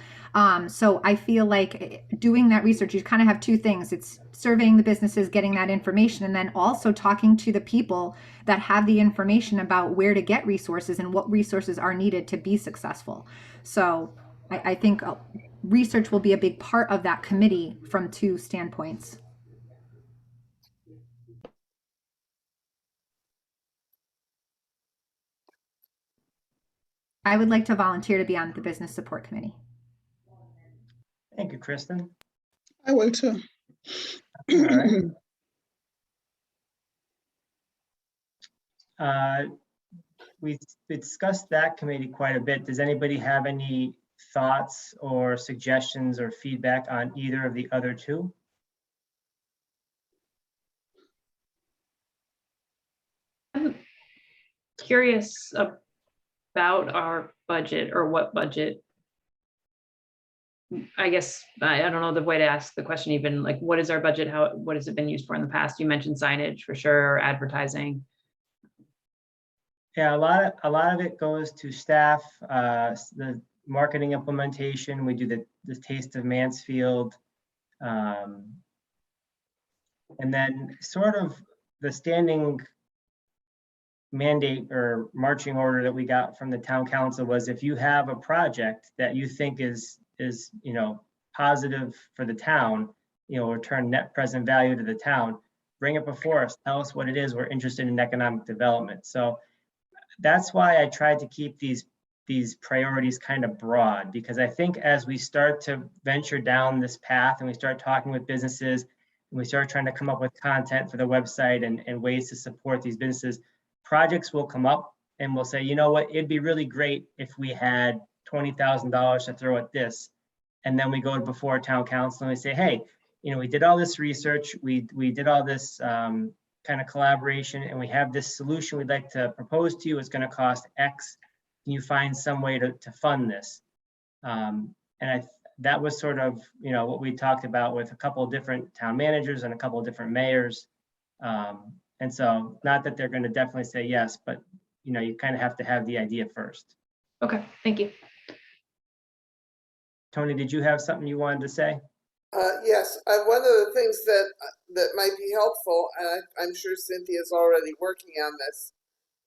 So I feel like doing that research, you kind of have two things. It's surveying the businesses, getting that information, and then also talking to the people that have the information about where to get resources and what resources are needed to be successful. So I think research will be a big part of that committee from two standpoints. I would like to volunteer to be on the business support committee. Thank you, Kristen. I will too. All right. We discussed that committee quite a bit. Does anybody have any thoughts or suggestions or feedback on either of the other two? I'm curious about our budget, or what budget. I guess I don't know the way to ask the question, even like, what is our budget? What has it been used for in the past? You mentioned signage for sure, or advertising. Yeah, a lot of it goes to staff, the marketing implementation. We do the Taste of Mansfield. And then sort of the standing mandate or marching order that we got from the town council was, if you have a project that you think is you know, positive for the town, you know, return net present value to the town, bring it before us, tell us what it is. We're interested in economic development. So that's why I tried to keep these priorities kind of broad, because I think as we start to venture down this path and we start talking with businesses and we start trying to come up with content for the website and ways to support these businesses, projects will come up and we'll say, you know what, it'd be really great if we had $20,000 to throw at this. And then we go before town council and we say, hey, you know, we did all this research, we did all this kind of collaboration, and we have this solution we'd like to propose to you. It's going to cost X. Can you find some way to fund this? And that was sort of, you know, what we talked about with a couple of different town managers and a couple of different mayors. And so not that they're going to definitely say yes, but, you know, you kind of have to have the idea first. Okay, thank you. Tony, did you have something you wanted to say? Yes, one of the things that might be helpful, and I'm sure Cynthia's already working on this,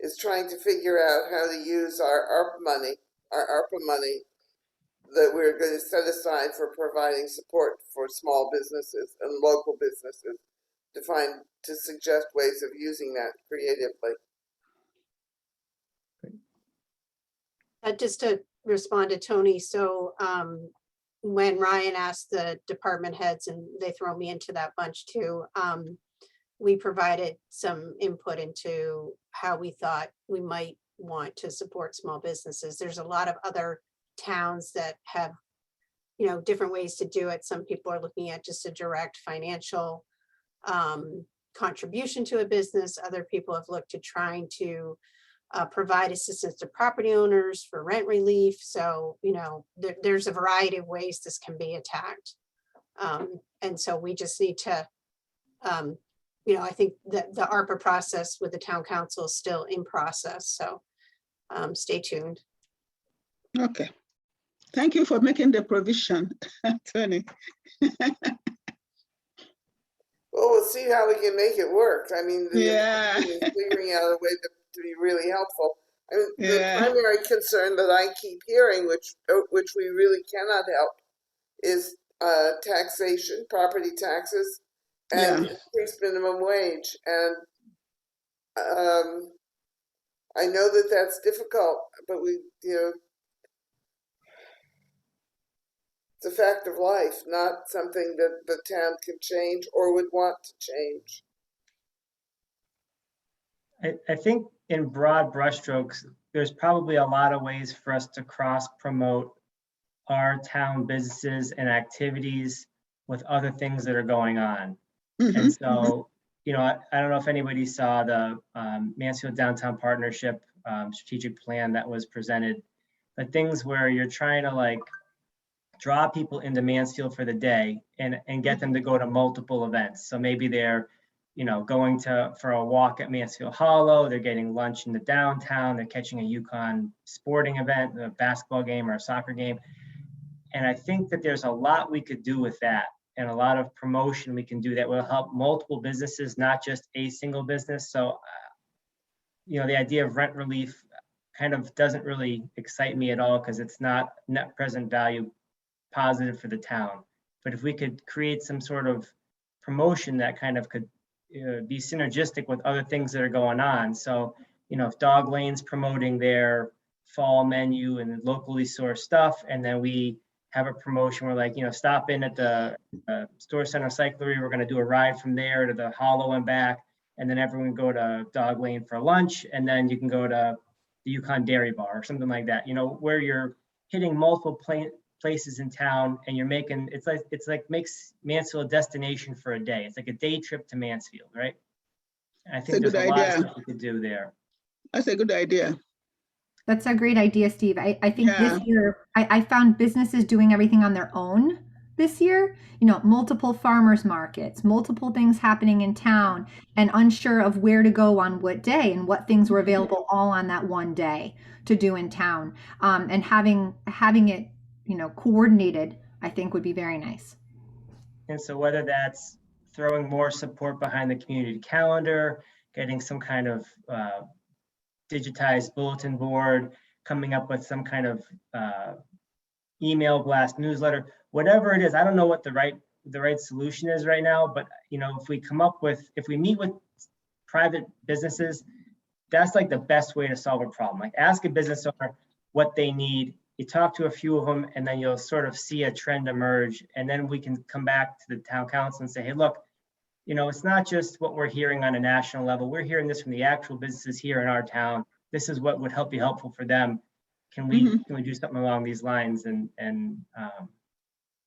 is trying to figure out how to use our ARPA money that we're going to set aside for providing support for small businesses and local businesses, to suggest ways of using that creatively. Just to respond to Tony, so when Ryan asked the department heads, and they throw me into that bunch too, we provided some input into how we thought we might want to support small businesses. There's a lot of other towns that have, you know, different ways to do it. Some people are looking at just a direct financial contribution to a business. Other people have looked to trying to provide assistance to property owners for rent relief. So, you know, there's a variety of ways this can be attacked. And so we just need to I think that the ARPA process with the town council is still in process, so stay tuned. Okay. Thank you for making the provision, Tony. Well, we'll see how we can make it work. I mean, the Yeah. important thing is figuring out a way to be really helpful. I mean, the Yeah. primary concern that I keep hearing, which we really cannot help, is taxation, property taxes, and Yeah. increased minimum wage. And I know that that's difficult, but it's a fact of life, not something that the town can change or would want to change. I think in broad brushstrokes, there's probably a lot of ways for us to cross promote our town businesses and activities with other things that are going on. And so, I don't know if anybody saw the Mansfield Downtown Partnership strategic plan that was presented, but things where you're trying to like draw people into Mansfield for the day and get them to go to multiple events. So maybe they're, going for a walk at Mansfield Hollow, they're getting lunch in the downtown, they're catching a Yukon sporting event, a basketball game or a soccer game. And I think that there's a lot we could do with that, and a lot of promotion we can do that will help multiple businesses, not just a single business. So, the idea of rent relief kind of doesn't really excite me at all because it's not net present value positive for the town. But if we could create some sort of promotion that kind of could be synergistic with other things that are going on. So, if Dog Lane's promoting their fall menu and locally sourced stuff, and then we have a promotion where like, stop in at the Store Center Cyclery, we're going to do a ride from there to the Hollow and back, and then everyone go to Dog Lane for lunch, and then you can go to the Yukon Dairy Bar or something like that, where you're hitting multiple places in town and you're making, it's like makes Mansfield a destination for a day. It's like a day trip to Mansfield, right? And I think there's a lot of stuff we could do there. That's a good idea. That's a great idea, Steve. I think this year I found businesses doing everything on their own this year, multiple farmers markets, multiple things happening in town, and unsure of where to go on what day and what things were available all on that one day to do in town. And having it, coordinated, I think would be very nice. And so whether that's throwing more support behind the community calendar, getting some kind of digitized bulletin board, coming up with some kind of email blast newsletter, whatever it is. I don't know what the right solution is right now, but if we meet with private businesses, that's like the best way to solve a problem. Like ask a business owner what they need, you talk to a few of them, and then you'll sort of see a trend emerge, and then we can come back to the town council and say, hey, look, it's not just what we're hearing on a national level. We're hearing this from the actual businesses here in our town. This is what would be helpful for them. Can we do something along these lines? And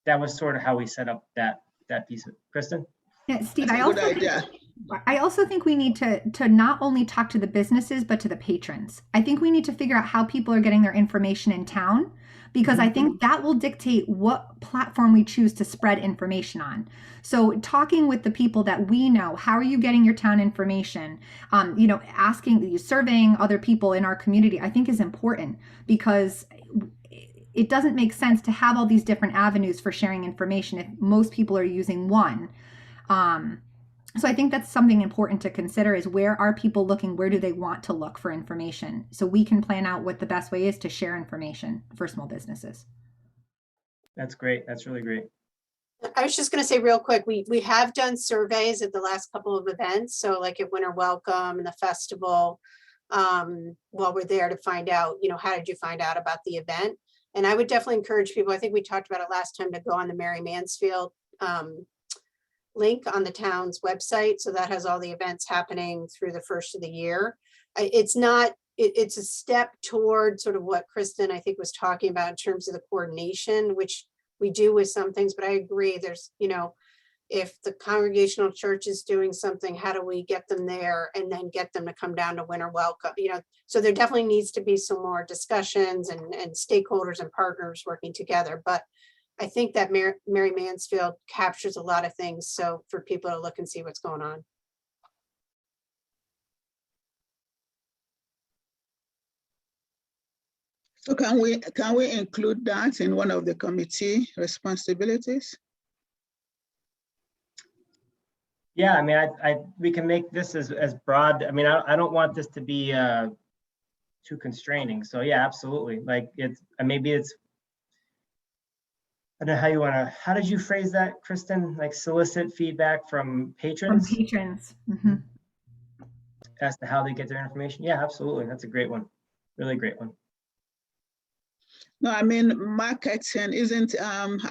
that was sort of how we set up that piece of Kristen. Yeah, Steve, I also think we need to not only talk to the businesses, but to the patrons. I think we need to figure out how people are getting their information in town, because I think that will dictate what platform we choose to spread information on. So talking with the people that we know, how are you getting your town information? Surveying other people in our community, I think is important, because it doesn't make sense to have all these different avenues for sharing information if most people are using one. So I think that's something important to consider, is where are people looking? Where do they want to look for information? So we can plan out what the best way is to share information for small businesses. That's great. That's really great. I was just going to say real quick, we have done surveys at the last couple of events. So like at Winter Welcome and the festival, while we're there to find out, how did you find out about the event? And I would definitely encourage people, I think we talked about it last time, to go on the Mary Mansfield link on the town's website. So that has all the events happening through the first of the year. It's a step toward sort of what Kristen, I think, was talking about in terms of the coordination, which we do with some things, but I agree there's, if the Congregational Church is doing something, how do we get them there and then get them to come down to Winter Welcome? So there definitely needs to be some more discussions and stakeholders and partners working together. But I think that Mary Mansfield captures a lot of things. So for people to look and see what's going on. So can we include that in one of the committee responsibilities? Yeah, I mean, we can make this as broad. I mean, I don't want this to be too constraining. So yeah, absolutely. Like maybe it's, I don't know how you want to, how did you phrase that, Kristen? Like solicit feedback from From patrons patrons. as to how they get their information? Yeah, absolutely. That's a great one. Really great one. No, I mean, marketing isn't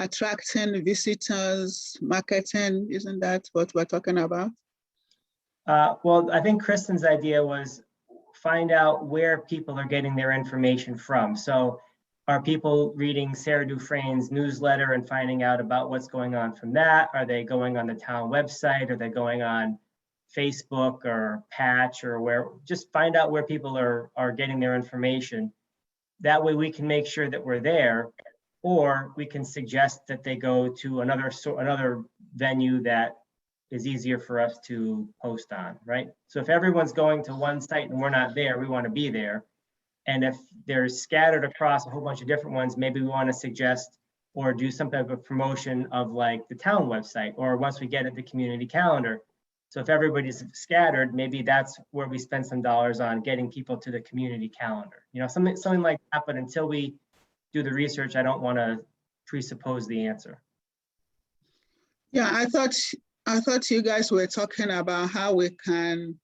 attracting visitors, marketing, isn't that what we're talking about? Well, I think Kristen's idea was find out where people are getting their information from. So are people reading Sarah Dufresne's newsletter and finding out about what's going on from that? Are they going on the town website? Are they going on Facebook or Patch or where? Just find out where people are getting their information. That way we can make sure that we're there, or we can suggest that they go to another venue that is easier for us to post on, right? So if everyone's going to one site and we're not there, we want to be there. And if they're scattered across a whole bunch of different ones, maybe we want to suggest or do some type of promotion of like the town website, or once we get at the community calendar. So if everybody's scattered, maybe that's where we spend some dollars on getting people to the community calendar. You know, something like that. But until we do the research, I don't want to presuppose the answer. Yeah, I thought you guys were talking about how we can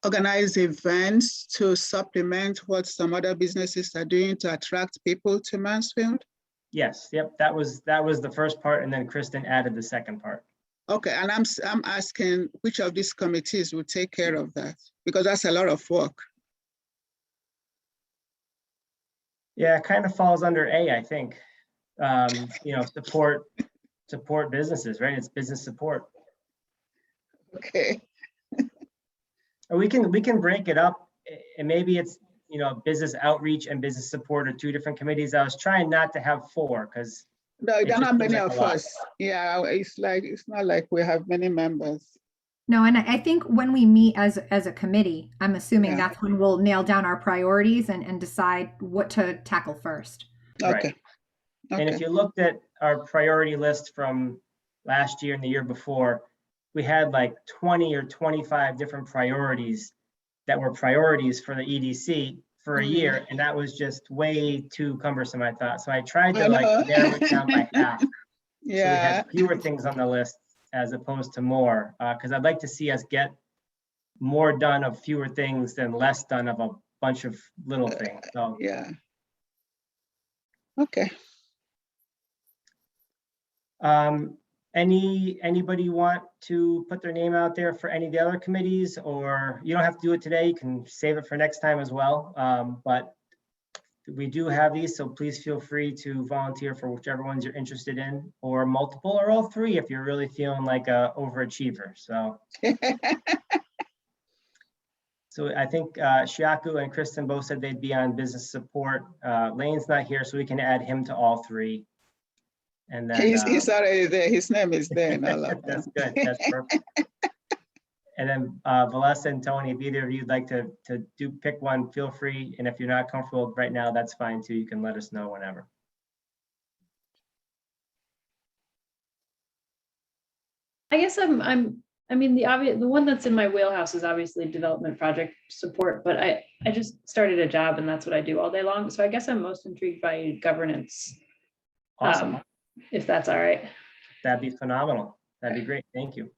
organize events to supplement what some other businesses are doing to attract people to Mansfield. Yes, yep, that was the first part, and then Kristen added the second part. Okay, and I'm asking which of these committees will take care of that, because that's a lot of work. Yeah, it kind of falls under A, I think. You know, support businesses, right? It's business support. Okay. Or we can break it up, and maybe it's, you know, business outreach and business support are two different committees. I was trying not to have four because No, there are just not feels many like a of lot. us. Yeah, it's not like we have many members. No, and I think when we meet as a committee, I'm assuming Yeah. that's when we'll nail down our priorities and decide what to tackle first. Okay. Right. And if you looked at our priority list from last year and the year before, we had like 20 or 25 different priorities that were priorities for the EDC for a year, and that was just way too cumbersome, I thought. So I tried to like narrow it down by half. Yeah. So we had fewer things on the list as opposed to more, because I'd like to see us get more done of fewer things than less done of a bunch of little things. So Yeah. Okay. Anybody want to put their name out there for any of the other committees, or you don't have to do it today, you can save it for next time as well. But we do have these, so please feel free to volunteer for whichever ones you're interested in, or multiple, or all three if you're really feeling like a overachiever. So I think Shiaku and Kristen both said they'd be on business support. Lane's not here, so we can add him to all three. And then He's already there. His name is there in all of them. that's good. That's perfect. And then Valessa and Tony, if either of you'd like to pick one, feel free. And if you're not comfortable right now, that's fine too. You can let us know whenever. I guess I mean, the one that's in my wheelhouse is obviously development project support, but I just started a job and that's what I do all day long. So I guess I'm most intrigued by governance. Awesome. If that's all right. That'd be phenomenal. That'd be great. Thank you.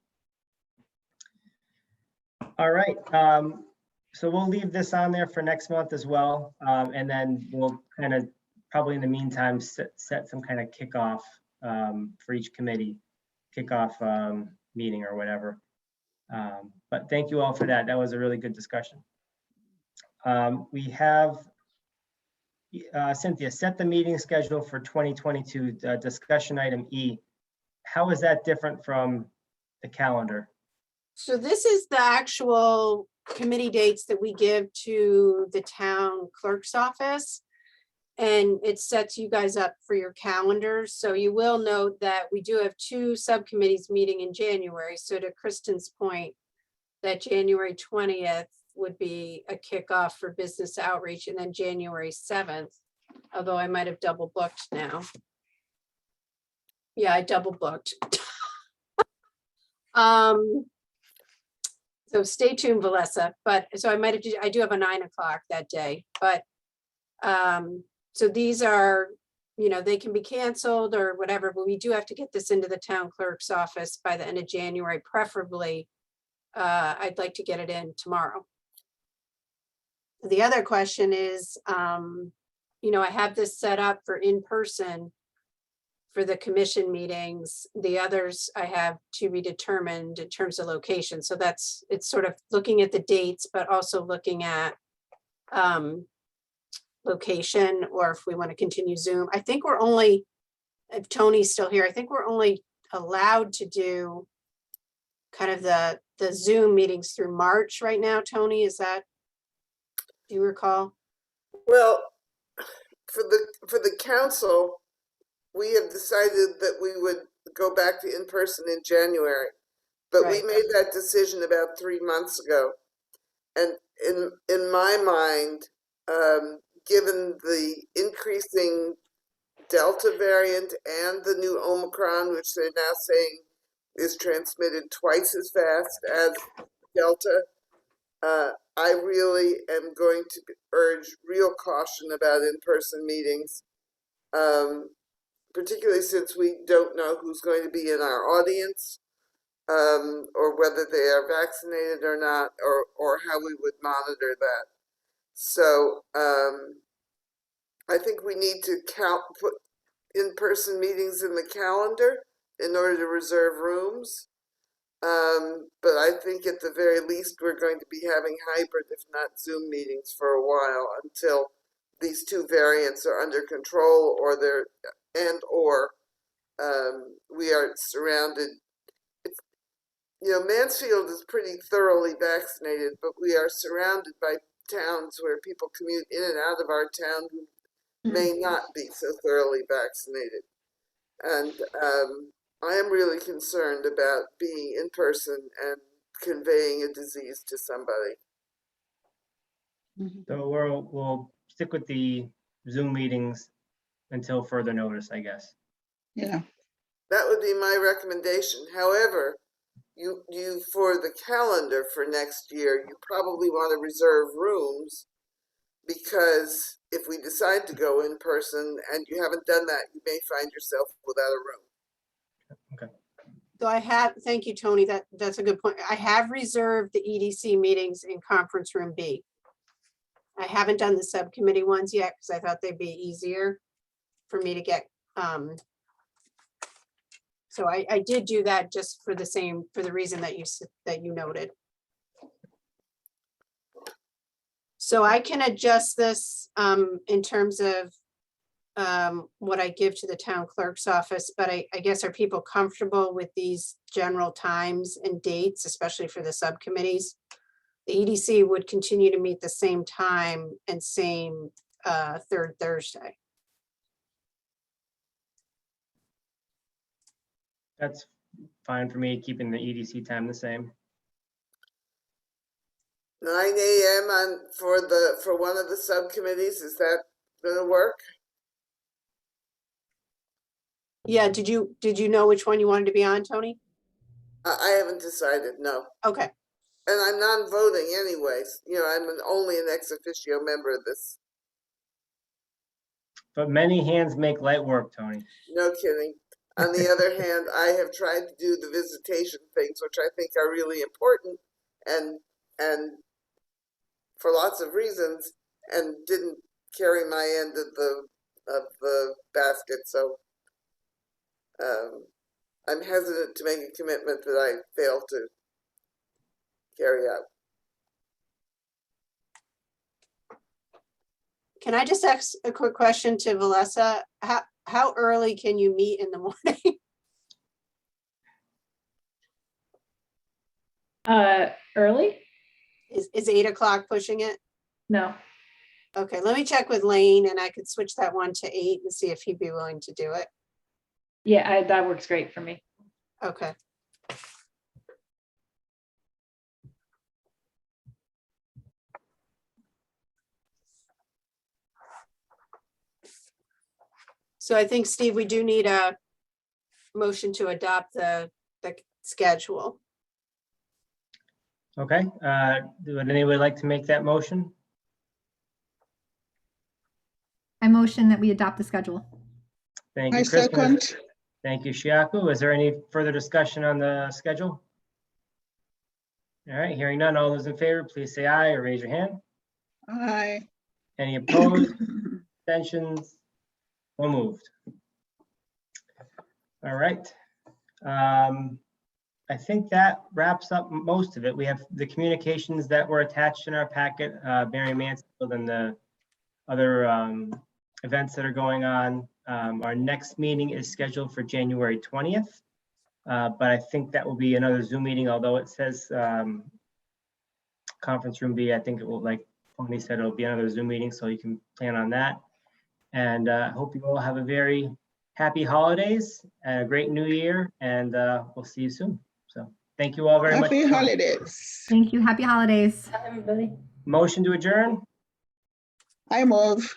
All right. So we'll leave this on there for next month as well. And then we'll kind of probably in the meantime set some kind of kickoff for each committee, kickoff meeting or whatever. But thank you all for that. That was a really good discussion. We have Cynthia, set the meeting schedule for 2022, discussion item E. How is that different from the calendar? So this is the actual committee dates that we give to the town clerk's office. And it sets you guys up for your calendars. So you will note that we do have 2 subcommittees meeting in January. So to Kristen's point, that January 20th would be a kickoff for business outreach, and then January 7th, although I might have double booked now. Yeah, I double booked. So stay tuned, Valessa, but so I might have, I do have a 9 o'clock that day, but so these are, you know, they can be canceled or whatever, but we do have to get this into the town clerk's office by the end of January, preferably. I'd like to get it in tomorrow. The other question is, you know, I have this set up for in-person for the commission meetings. The others I have to be determined in terms of location. So that's, it's sort of looking at the dates, but also looking at location, or if we want to continue Zoom. I think we're only, if Tony's still here, I think we're only allowed to do kind of the Zoom meetings through March right now. Tony, is that, do you recall? Well, for the council, we have decided that we would go back to in-person in January. But we Right. made that decision about 3 months ago. And in my mind, given the increasing Delta variant and the new Omicron, which they're now saying is transmitted twice as fast as Delta, I really am going to urge real caution about in-person meetings, particularly since we don't know who's going to be in our audience, or whether they are vaccinated or not, or how we would monitor that. So I think we need to put in-person meetings in the calendar in order to reserve rooms. But I think at the very least, we're going to be having hybrid, if not Zoom meetings for a while until these two variants are under control, or we are surrounded. You know, Mansfield is pretty thoroughly vaccinated, but we are surrounded by towns where people commute in and out of our town who may not be so thoroughly vaccinated. And I am really concerned about being in person and conveying a disease to somebody. So we'll stick with the Zoom meetings until further notice, I guess. Yeah. That would be my recommendation. However, you for the calendar for next year, you probably want to reserve rooms, because if we decide to go in person and you haven't done that, you may find yourself without a room. So I have, thank you, Tony, that's a good point. I have reserved the EDC meetings in conference room B. I haven't done the subcommittee ones yet because I thought they'd be easier for me to get. So I did do that just for the reason that you noted. So I can adjust this in terms of what I give to the town clerk's office, but I guess, are people comfortable with these general times and dates, especially for the subcommittees? The EDC would continue to meet the same time and same third Thursday. That's fine for me, keeping the EDC time the same. 9 a.m. for one of the subcommittees, is that gonna work? Yeah, did you know which one you wanted to be on, Tony? I haven't decided, no. Okay, And I'm non-voting anyways. You know, I'm only an ex officio member of this. But many hands make light work, Tony. No kidding. On the other hand, I have tried to do the visitation things, which I think are really important, and for lots of reasons, and didn't carry my end of the basket. So I'm hesitant to make a commitment that I fail to carry out. can I just ask a quick question to Valessa? How early can you meet in the morning? Early? Is 8 o'clock pushing it? No. Okay, let me check with Lane, and I could switch that one to 8 and see if he'd be willing to do it. Yeah, that works great for me. Okay. So I think, Steve, we do need a motion to adopt the schedule. Okay, would anybody like to make that motion? I motion that we adopt the schedule. Thank I you, Kristen. second. Thank you, Shiaku. Is there any further discussion on the schedule? All right, hearing none, all those in favor, please say aye or raise your hand. Aye. Any opposed, abstentions? So moved. All right. I think that wraps up most of it. We have the communications that were attached in our packet, Barry Mansfield and the other events that are going on. Our next meeting is scheduled for January 20th. But I think that will be another Zoom meeting, although it says conference room B. I think it will, like Tony said, it'll be another Zoom meeting, so you can plan on that. And I hope you all have a very happy holidays and a great new year, and we'll see you soon. So thank you all very much. Happy holidays. Thank you. Happy holidays. Everybody. Motion to adjourn. I move.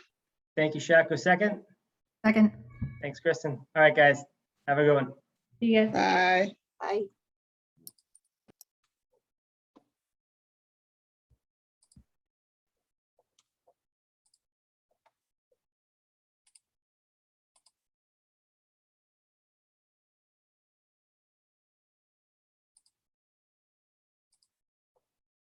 Thank you, Shaku. Second. Second. Thanks, Kristen. All right, guys. Have a good one. See you guys. Bye. Bye.